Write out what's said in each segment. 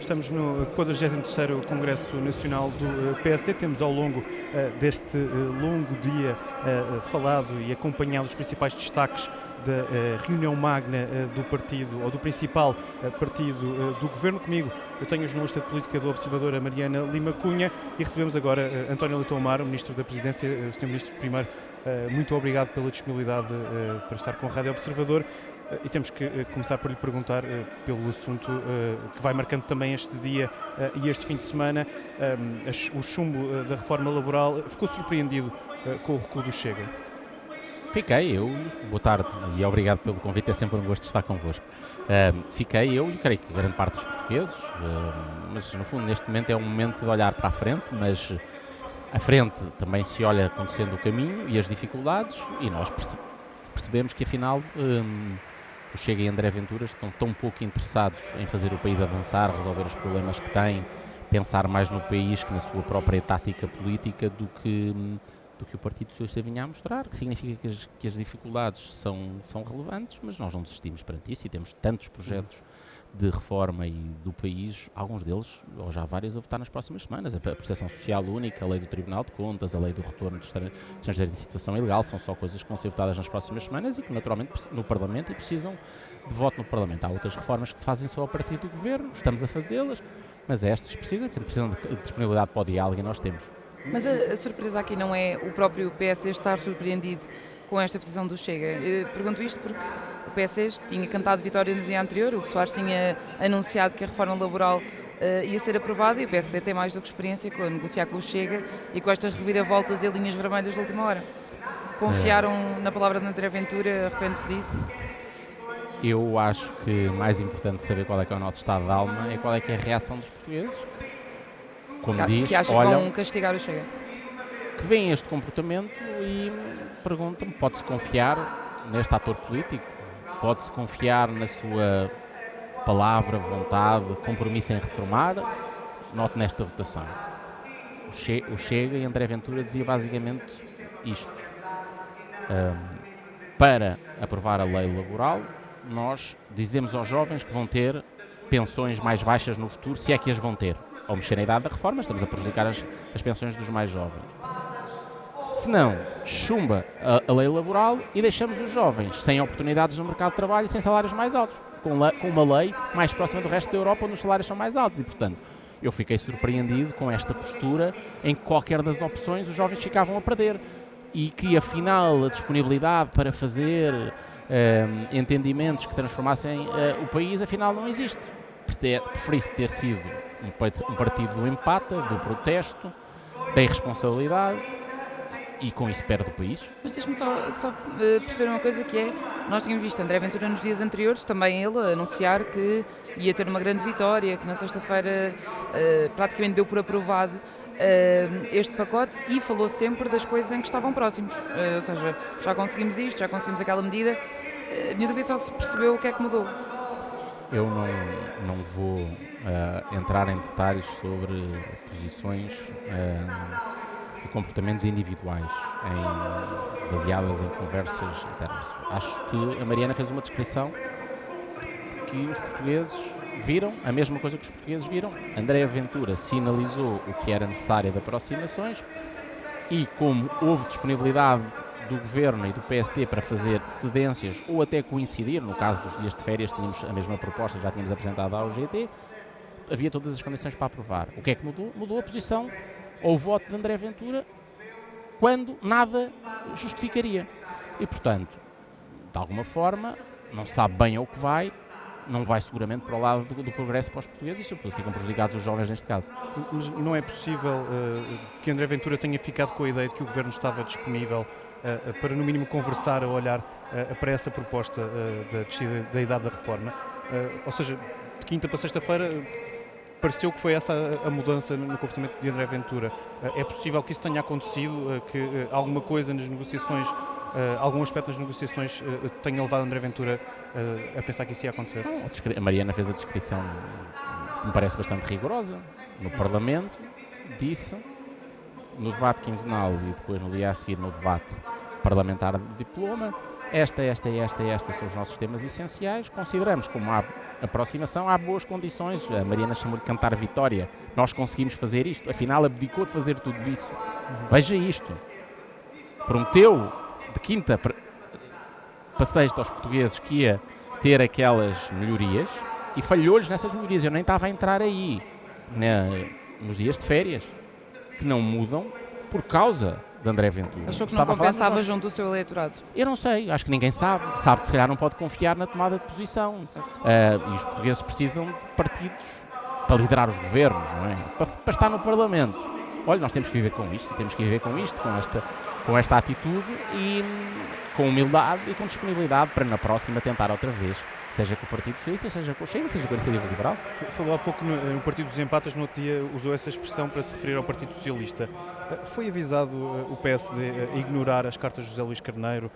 Estamos no 43º Congresso Nacional do PSD. Temos ao longo deste longo dia falado e acompanhado os principais destaques da reunião magna do partido, ou do principal partido do governo. Comigo eu tenho a jornalista de política do Observador, a Mariana Lima Cunha, e recebemos agora António Leitão Amaro, Ministro da Presidência. Sr. Ministro, primeiro, muito obrigado pela disponibilidade para estar com a Rádio Observador. E temos que começar por lhe perguntar pelo assunto que vai marcando também este dia e este fim de semana, o chumbo da reforma laboral. Ficou surpreendido com o recuo do Chega? Fiquei eu, boa tarde e obrigado pelo convite, é sempre um gosto estar convosco. Fiquei eu e creio que grande parte dos portugueses, mas no fundo neste momento é um momento de olhar para a frente, mas à frente também se olha conhecendo o caminho e as dificuldades, e nós percebemos que afinal o Chega e André Ventura estão tão pouco interessados em fazer o país avançar, resolver os problemas que têm, pensar mais no país que na sua própria tática política do que o Partido Socialista vinha a mostrar, que significa que as dificuldades são relevantes, mas nós não desistimos perante isso e temos tantos projetos de reforma e do país, alguns deles, ou já vários, a votar nas próximas semanas. A prestação social única, a lei do Tribunal de Contas, a lei do retorno de estrangeiros em situação ilegal, são só coisas que vão ser votadas nas próximas semanas e que naturalmente no Parlamento e precisam de voto no Parlamento. Há outras reformas que se fazem só a partir do Governo, estamos a fazê-las, mas estas precisam de disponibilidade para o diálogo e nós temos. Mas a surpresa aqui não é o próprio PSD estar surpreendido com esta posição do Chega. Eu pergunto isto porque o PSD tinha cantado vitória no dia anterior, o Soares tinha anunciado que a reforma laboral ia ser aprovada, e o PSD tem mais do que experiência com a negociar com o Chega e com estas reviravoltas e linhas vermelhas da última hora. Confiaram na palavra de André Ventura, arrepende-se disso? Eu acho que mais importante saber qual é que é o nosso estado de alma é qual é que é a reação dos portugueses. Como diz, que acham que vão castigar o Chega? Que veem este comportamento e perguntam-me, pode-se confiar neste ator político? Pode-se confiar na sua palavra, vontade, compromisso em reformar? Note nesta votação. O Chega e André Ventura dizia basicamente isto. Para aprovar a lei laboral, nós dizemos aos jovens que vão ter pensões mais baixas no futuro, se é que as vão ter. Ao mexer na idade da reforma, estamos a prejudicar as pensões dos mais jovens. Se não, chumba a lei laboral e deixamos os jovens sem oportunidades no mercado de trabalho e sem salários mais altos, com uma lei mais próxima do resto da Europa, onde os salários são mais altos. E, portanto, eu fiquei surpreendido com esta postura em que qualquer das opções os jovens ficavam a perder e que, afinal, a disponibilidade para fazer entendimentos que transformassem o país, afinal, não existe. Preferi-se ter sido um partido do empate, do protesto, da irresponsabilidade, e com isso perde o país. Mas deixe-me só perceber uma coisa, que é, nós tínhamos visto André Ventura nos dias anteriores, também ele a anunciar que ia ter uma grande vitória, que na sexta-feira praticamente deu por aprovado este pacote, e falou sempre das coisas em que estavam próximos, ou seja, já conseguimos isto, já conseguimos aquela medida. A minha dúvida só se percebeu o que é que mudou. Eu não vou entrar em detalhes sobre posições e comportamentos individuais baseadas em conversas internas. Acho que a Mariana fez uma descrição que os portugueses viram, a mesma coisa que os portugueses viram. André Ventura sinalizou o que era necessário de aproximações e, como houve disponibilidade do Governo e do PSD para fazer cedências ou até coincidir, no caso dos dias de férias tínhamos a mesma proposta, já tínhamos apresentado ao GT, havia todas as condições para aprovar. O que é que mudou? Mudou a posição ou o voto de André Ventura quando nada justificaria. E, portanto, de alguma forma, não sabe bem ao que vai, não vai seguramente para o lado do progresso para os portugueses e, sobretudo, ficam prejudicados os jovens neste caso. Mas não é possível que André Ventura tenha ficado com a ideia de que o Governo estava disponível para, no mínimo, conversar ou olhar para essa proposta da descida da idade da reforma? Ou seja, de quinta para sexta-feira pareceu que foi essa a mudança no comportamento de André Ventura. É possível que isso tenha acontecido, que alguma coisa nas negociações, algum aspecto nas negociações tenha levado André Ventura a pensar que isso ia acontecer? A Mariana fez a descrição que me parece bastante rigorosa. No Parlamento, disse, no debate quinzenal e depois no dia a seguir no debate parlamentar de diploma. Estes são os nossos temas essenciais. Consideramos como há aproximação, há boas condições. A Mariana chamou de cantar vitória. Nós conseguimos fazer isto. Afinal, abdicou de fazer tudo isso. Veja isto. Prometeu de quinta para sexta aos portugueses que ia ter aquelas melhorias e falhou-lhes nessas melhorias. Eu nem estava a entrar aí nos dias de férias, que não mudam por causa de André Ventura. Achou que não compensava junto do seu eleitorado? Eu não sei, acho que ninguém sabe. Sabe que se calhar não pode confiar na tomada de posição. E os portugueses precisam de partidos para liderar os governos, não é? Para estar no Parlamento. Olha, nós temos que viver com isto, com esta atitude e com humildade e com disponibilidade para na próxima tentar outra vez. Seja com o Partido Socialista, seja com o Chega, seja com a Iniciativa Liberal. Falou há pouco no Partido dos Empatas, no outro dia usou essa expressão para se referir ao Partido Socialista. Foi avisado o PSD a ignorar as cartas de José Luís Carneiro,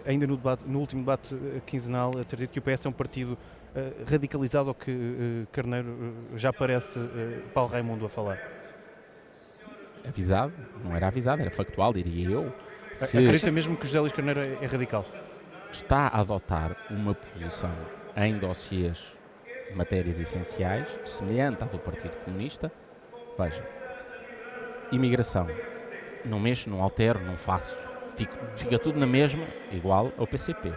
ainda no último debate quinzenal, a ter dito que o PS é um partido radicalizado, ou que Carneiro já parece Paulo Raimundo a falar? Avisado? Não era avisado, era factual, diria eu. Acredita mesmo que José Luís Carneiro é radical? Está a adotar uma posição em dossiês de matérias essenciais, semelhante à do Partido Comunista. Veja, imigração. Não mexo, não altero, não faço. Fica tudo na mesma, igual ao PCP.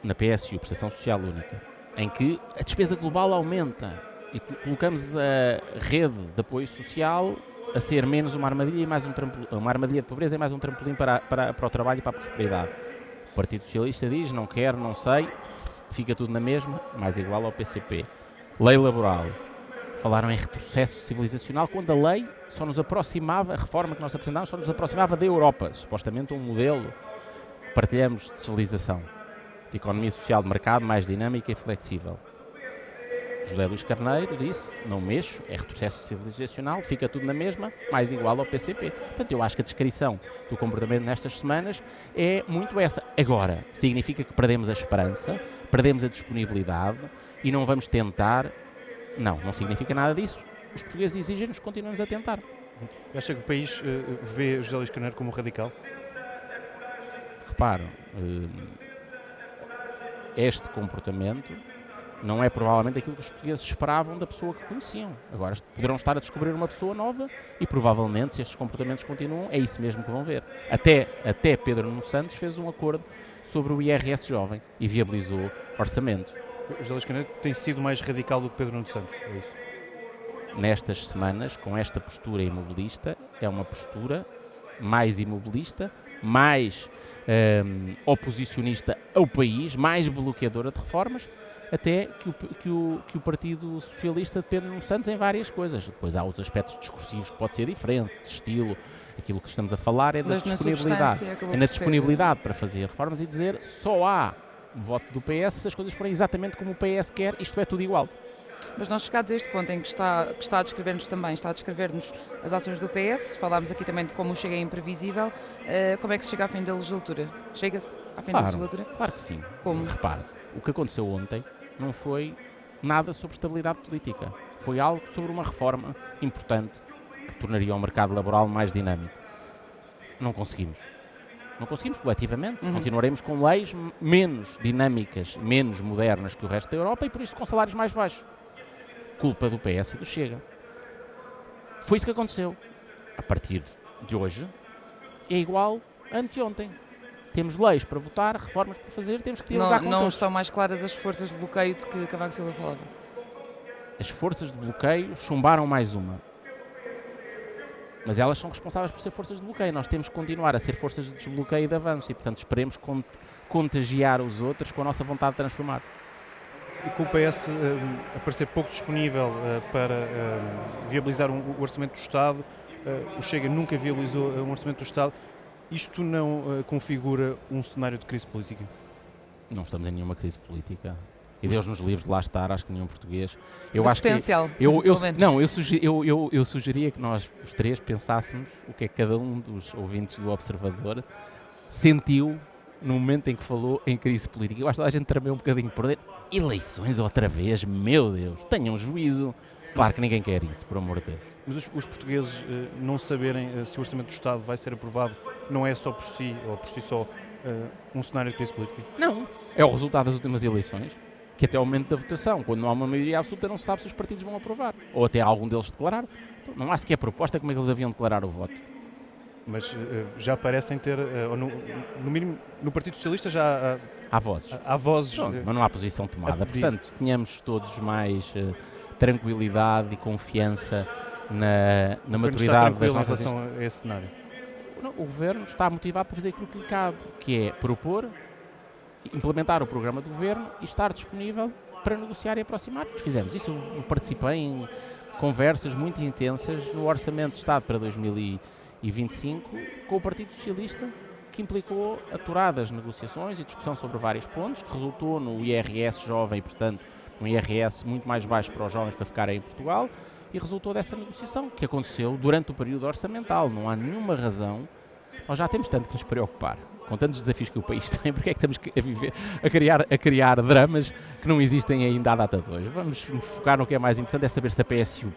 Na PSU, Prestação Social Única, em que a despesa global aumenta e colocamos a rede de apoio social a ser menos uma armadilha e mais uma armadilha de pobreza e mais um trampolim para o trabalho e para a prosperidade. O Partido Socialista diz, não quero, não sei, fica tudo na mesma, mais igual ao PCP. Lei laboral. Falaram em retrocesso civilizacional quando a lei só nos aproximava, a reforma que nós apresentámos só nos aproximava da Europa, supostamente um modelo que partilhamos de civilização, de economia social de mercado mais dinâmica e flexível. José Luís Carneiro disse, não mexo, é retrocesso civilizacional, fica tudo na mesma, mais igual ao PCP. Portanto, eu acho que a descrição do comportamento nestas semanas é muito essa. Agora, significa que perdemos a esperança, perdemos a disponibilidade e não vamos tentar. Não significa nada disso. Os portugueses exigem-nos que continuemos a tentar. Acha que o país vê José Luís Carneiro como radical? Reparo, este comportamento não é provavelmente aquilo que os portugueses esperavam da pessoa que conheciam. Agora poderão estar a descobrir uma pessoa nova e provavelmente, se estes comportamentos continuam, é isso mesmo que vão ver. Até Pedro Nuno Santos fez um acordo sobre o IRS jovem e viabilizou orçamentos. José Luís Carneiro tem sido mais radical do que Pedro Nuno Santos, é isso? Nestas semanas, com esta postura imobilista, é uma postura mais imobilista, mais oposicionista ao país, mais bloqueadora de reformas, até que o Partido Socialista de Pedro Nuno Santos em várias coisas. Depois há os aspectos discursivos que pode ser diferente, de estilo. Aquilo que estamos a falar é da disponibilidade. É na disponibilidade para fazer reformas e dizer só há voto do PS se as coisas forem exatamente como o PS quer, isto é tudo igual. Mas nós chegados a este ponto em que está a descrever-nos também, está a descrever-nos as ações do PS, falámos aqui também de como o Chega é imprevisível, como é que se chega ao fim da legislatura? Chega-se ao fim da legislatura? Claro que sim. Como? Repare, o que aconteceu ontem não foi nada sobre estabilidade política. Foi algo sobre uma reforma importante que tornaria o mercado laboral mais dinâmico. Não conseguimos. Não conseguimos coletivamente. Continuaremos com leis menos dinâmicas, menos modernas que o resto da Europa e por isso com salários mais baixos. Culpa do PS e do Chega. Foi isso que aconteceu. A partir de hoje é igual a anteontem. Temos leis para votar, reformas para fazer, temos que dialogar com todos. Não estão mais claras as forças de bloqueio de que Cavaco Silva falava? As forças de bloqueio chumbaram mais uma. Mas elas são responsáveis por ser forças de bloqueio. Nós temos que continuar a ser forças de desbloqueio e de avanço. E, portanto, esperemos contagiar os outros com a nossa vontade de transformar. E com o PS a parecer pouco disponível para viabilizar o orçamento do Estado, o Chega nunca viabilizou um orçamento do Estado, isto não configura um cenário de crise política? Não estamos em nenhuma crise política. E Deus nos livre de lá estar, acho que nenhum português. Potencial. Eu sugeria que nós, os três, pensássemos o que é que cada um dos ouvintes do Observador sentiu no momento em que falou em crise política. Eu acho que a gente trameu um bocadinho por dentro. Eleições outra vez, meu Deus, tenham juízo. Claro que ninguém quer isso, por amor de Deus. Mas os portugueses não saberem se o orçamento do Estado vai ser aprovado não é só por si, ou por si só, um cenário de crise política? Não. É o resultado das últimas eleições, que até o momento da votação, quando não há uma maioria absoluta, não se sabe se os partidos vão aprovar. Ou até algum deles declarar. Não há sequer proposta como é que eles haviam de declarar o voto. Mas já parecem ter, ou no mínimo, no Partido Socialista já Há vozes. há vozes. Pronto, mas não há posição tomada. pedir. Portanto, tínhamos todos mais tranquilidade e confiança na o governo está maturidade das tranquilo em nossas relação a esse cenário. Não, o Governo está motivado para fazer aquilo que lhe cabe, que é propor, implementar o programa do Governo e estar disponível para negociar e aproximar. Fizemos isso, eu participei em conversas muito intensas no Orçamento de Estado para 2025 com o Partido Socialista, que implicou aturadas negociações e discussão sobre vários pontos, que resultou no IRS jovem, portanto, um IRS muito mais baixo para os jovens para ficarem em Portugal, e resultou dessa negociação, que aconteceu durante o período orçamental. Não há nenhuma razão, nós já temos tanto que nos preocupar, com tantos desafios que o país tem, porque é que estamos a criar dramas que não existem ainda à data de hoje? Vamos nos focar no que é mais importante, é saber se a PSU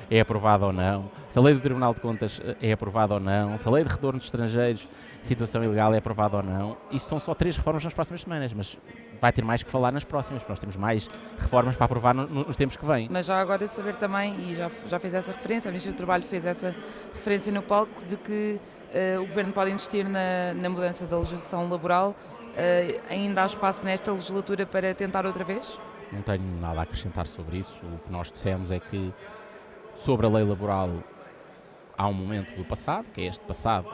é aprovada ou não, se a lei do Tribunal de Contas é aprovada ou não, se a lei de retorno de estrangeiros, situação ilegal, é aprovada ou não. Isso são só 3 reformas nas próximas semanas, mas vai ter mais que falar nas próximas, porque nós temos mais reformas para aprovar nos tempos que vêm. Mas já agora saber também, e já fez essa referência, o Ministro do Trabalho fez essa referência no palco, de que o Governo pode insistir na mudança da legislação laboral. Ainda há espaço nesta legislatura para tentar outra vez? Não tenho nada a acrescentar sobre isso. O que nós dissemos é que sobre a lei laboral há um momento do passado, que é este passado,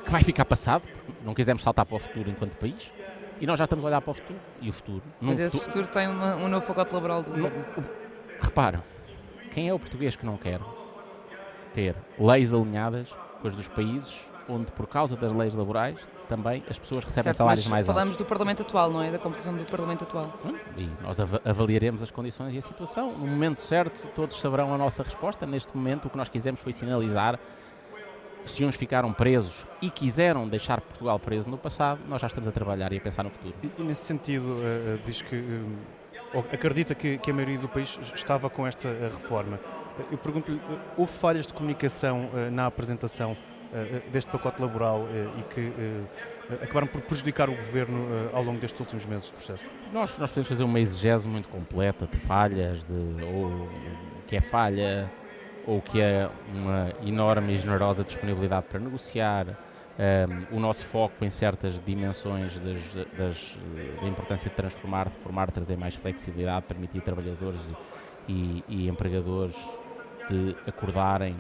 que vai ficar passado, porque não quisemos saltar para o futuro enquanto país, e nós já estamos a olhar para o futuro, e o futuro... Mas esse futuro tem um novo pacote laboral do Governo. Repara, quem é o português que não quer ter leis alinhadas com as dos países onde, por causa das leis laborais, também as pessoas recebem Certo, salários mas mais falamos altos? do Parlamento atual, não é? Da composição do Parlamento atual. E nós avaliaremos as condições e a situação. No momento certo, todos saberão a nossa resposta. Neste momento, o que nós quisemos foi sinalizar. Se uns ficaram presos e quiseram deixar Portugal preso no passado, nós já estamos a trabalhar e a pensar no futuro. E nesse sentido, diz que ou acredita que a maioria do país estava com esta reforma. Eu pergunto-lhe, houve falhas de comunicação na apresentação deste pacote laboral e que acabaram por prejudicar o Governo ao longo destes últimos meses de processo? Nós podemos fazer uma exegese muito completa de falhas, ou o que é falha, ou que é uma enorme e generosa disponibilidade para negociar, o nosso foco em certas dimensões da importância de transformar, reformar, trazer mais flexibilidade, permitir trabalhadores e empregadores de acordarem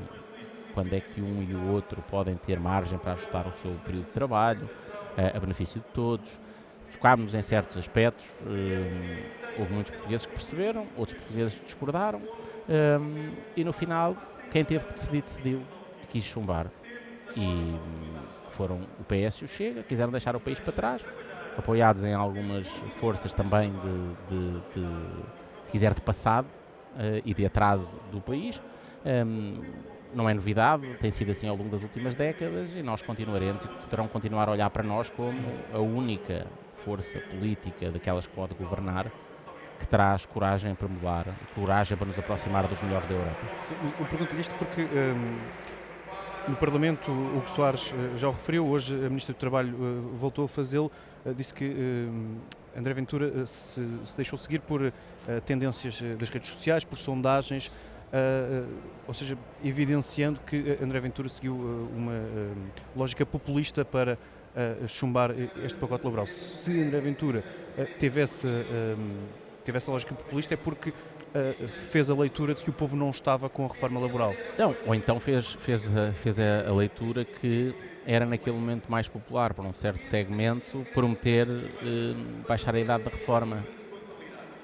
quando é que um e o outro podem ter margem para ajustar o seu período de trabalho, a benefício de todos. Focámos-nos em certos aspectos, houve muitos portugueses que perceberam, outros portugueses que discordaram, e no final quem teve que decidir, decidiu e quis chumbar. E foram o PS e o Chega, quiseram deixar o país para trás, apoiados em algumas forças também de passado e de atraso do país. Não é novidade, tem sido assim ao longo das últimas décadas, e nós continuaremos e poderão continuar a olhar para nós como a única força política daquelas que pode governar, que traz coragem para mudar, coragem para nos aproximar dos melhores da Europa. Eu pergunto-lhe isto porque no Parlamento, o Hugo Soares já o referiu, hoje a Ministra do Trabalho voltou a fazê-lo, disse que André Ventura se deixou seguir por tendências das redes sociais, por sondagens, ou seja, evidenciando que André Ventura seguiu uma lógica populista para chumbar este pacote laboral. Se André Ventura teve essa lógica populista, é porque fez a leitura de que o povo não estava com a reforma laboral. Não, ou então fez a leitura que era naquele momento mais popular para um certo segmento prometer baixar a idade da reforma,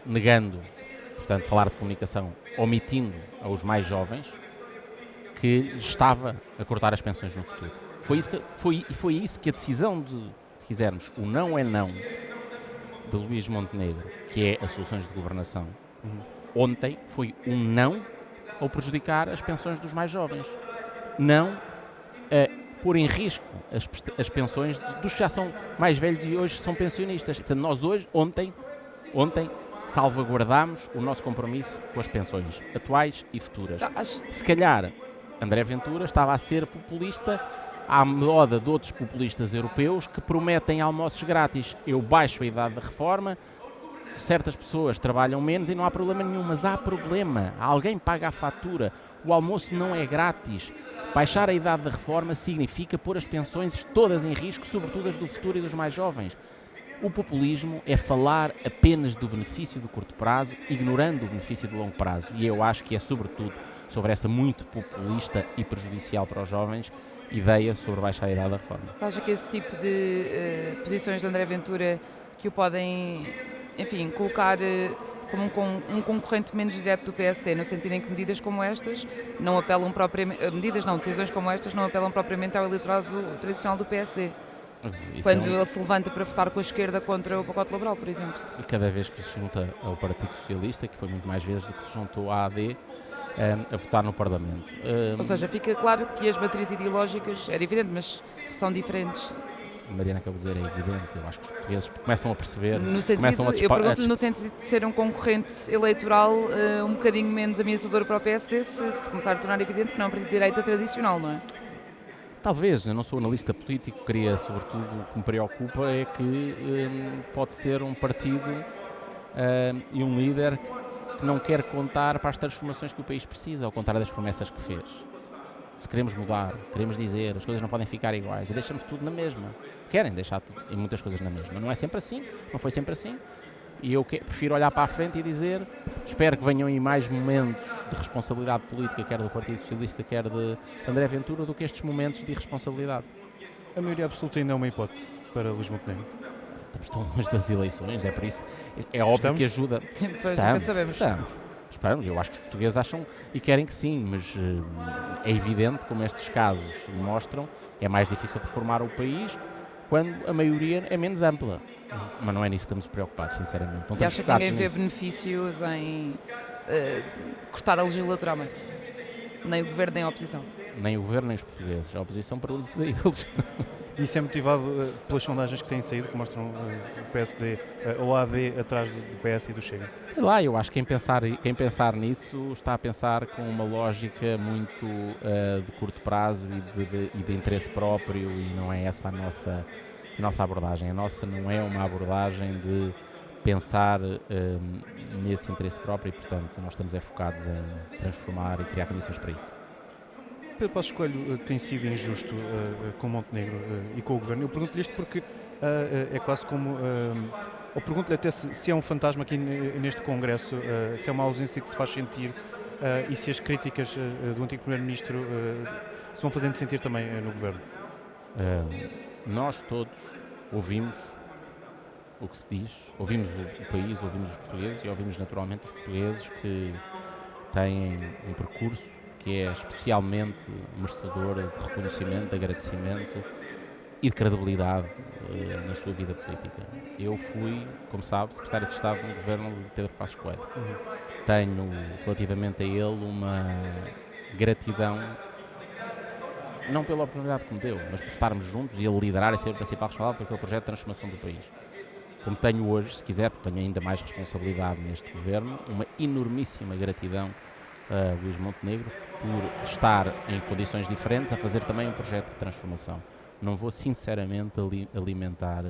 negando, portanto, falar de comunicação, omitindo aos mais jovens que estava a cortar as pensões no futuro. Foi isso que a decisão de, se quisermos, o não é não, de Luís Montenegro, que é as soluções de governação, ontem foi um não ao prejudicar as pensões dos mais jovens. Não a pôr em risco as pensões dos que já são mais velhos e hoje são pensionistas. Portanto, nós hoje, ontem salvaguardámos o nosso compromisso com as pensões atuais e futuras. Se calhar, André Ventura estava a ser populista à moda de outros populistas europeus que prometem almoços grátis. Eu baixo a idade da reforma, certas pessoas trabalham menos e não há problema nenhum, mas há problema. Alguém paga a fatura. O almoço não é grátis. Baixar a idade da reforma significa pôr as pensões todas em risco, sobretudo as do futuro e dos mais jovens. O populismo é falar apenas do benefício do curto prazo, ignorando o benefício do longo prazo. E eu acho que é sobretudo sobre essa muito populista e prejudicial para os jovens ideia sobre baixar a idade da reforma. Acha que esse tipo de posições de André Ventura que o podem, enfim, colocar como um concorrente menos direto do PSD, no sentido em que medidas como estas não apelam propriamente, decisões como estas não apelam propriamente ao eleitorado tradicional do PSD? Quando ele se levanta para votar com a esquerda contra o pacote laboral, por exemplo. E cada vez que se junta ao Partido Socialista, que foi muito mais vezes do que se juntou à AD, a votar no Parlamento. Ou seja, fica claro que as matrizes ideológicas, é evidente, mas são diferentes. Mariana, acabou de dizer, é evidente. Eu acho que os portugueses começam a perceber. No sentido, eu pergunto-lhe no sentido de ser um concorrente eleitoral um bocadinho menos ameaçador para o PSD, se começar a tornar evidente que não é um partido de direita tradicional, não é? Talvez, eu não sou analista político, queria, sobretudo, o que me preocupa é que pode ser um partido e um líder que não quer contar para as transformações que o país precisa, ao contrário das promessas que fez. Se queremos mudar, queremos dizer, as coisas não podem ficar iguais, e deixamos tudo na mesma. Querem deixar tudo, e muitas coisas na mesma. Não é sempre assim, não foi sempre assim. E eu prefiro olhar para a frente e dizer, espero que venham aí mais momentos de responsabilidade política, quer do Partido Socialista, quer de André Ventura, do que estes momentos de irresponsabilidade. A maioria absoluta ainda é uma hipótese para Luís Montenegro. Estamos tão longe das eleições, é por isso. É óbvio que ajuda. Estamos. Eu acho que os portugueses acham e querem que sim, mas é evidente, como estes casos mostram, é mais difícil reformar o país quando a maioria é menos ampla. Mas não é nisso que estamos preocupados, sinceramente. E acha que ninguém vê benefícios em cortar a legislatura à meio? Nem o governo, nem a oposição? Nem o governo, nem os portugueses. A oposição pergunta-se a eles. Isso é motivado pelas sondagens que têm saído, que mostram o PSD ou a AD atrás do PS e do Chega? Sei lá, eu acho que quem pensar nisso está a pensar com uma lógica muito de curto prazo e de interesse próprio, e não é essa a nossa abordagem. A nossa não é uma abordagem de pensar nesse interesse próprio e, portanto, nós estamos focados em transformar e criar condições para isso. Pedro Passos Coelho tem sido injusto com Montenegro e com o governo. Eu pergunto-lhe isto porque é quase como... ou pergunto-lhe até se é um fantasma aqui neste Congresso, se é uma ausência que se faz sentir e se as críticas do antigo Primeiro-Ministro se vão fazendo sentir também no governo. Nós todos ouvimos o que se diz, ouvimos o país, ouvimos os portugueses e ouvimos naturalmente os portugueses que têm um percurso que é especialmente merecedor de reconhecimento, de agradecimento e de credibilidade na sua vida política. Eu fui, como sabe, secretário de Estado no governo de Pedro Passos Coelho. Tenho, relativamente a ele, uma gratidão, não pela oportunidade que me deu, mas por estarmos juntos e ele liderar e ser o principal responsável por aquele projeto de transformação do país. Como tenho hoje, se quiser, porque tenho ainda mais responsabilidade neste governo, uma enormíssima gratidão a Luís Montenegro por estar em condições diferentes a fazer também um projeto de transformação. Não vou sinceramente alimentar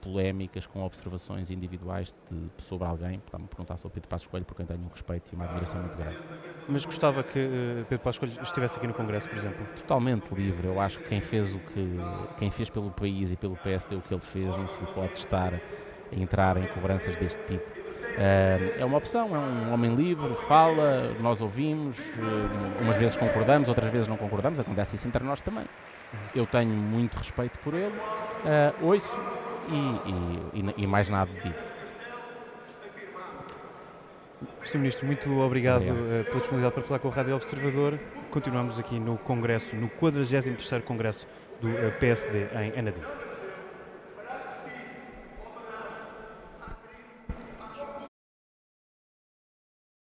polémicas com observações individuais sobre alguém. Está-me a perguntar sobre Pedro Passos Coelho, por quem tenho um respeito e uma admiração muito grande. Mas gostava que Pedro Passos Coelho estivesse aqui no Congresso, por exemplo? Totalmente livre. Eu acho que quem fez pelo país e pelo PSD o que ele fez não se lhe pode estar a entrar em cobranças deste tipo. É uma opção, é um homem livre, fala, nós ouvimos, umas vezes concordamos, outras vezes não concordamos, acontece isso entre nós também. Eu tenho muito respeito por ele, ouço e mais nada digo. Sr. Ministro, muito obrigado pela disponibilidade para falar com a Rádio Observador. Continuamos aqui no Congresso, no 43º Congresso do PSD em Anadim.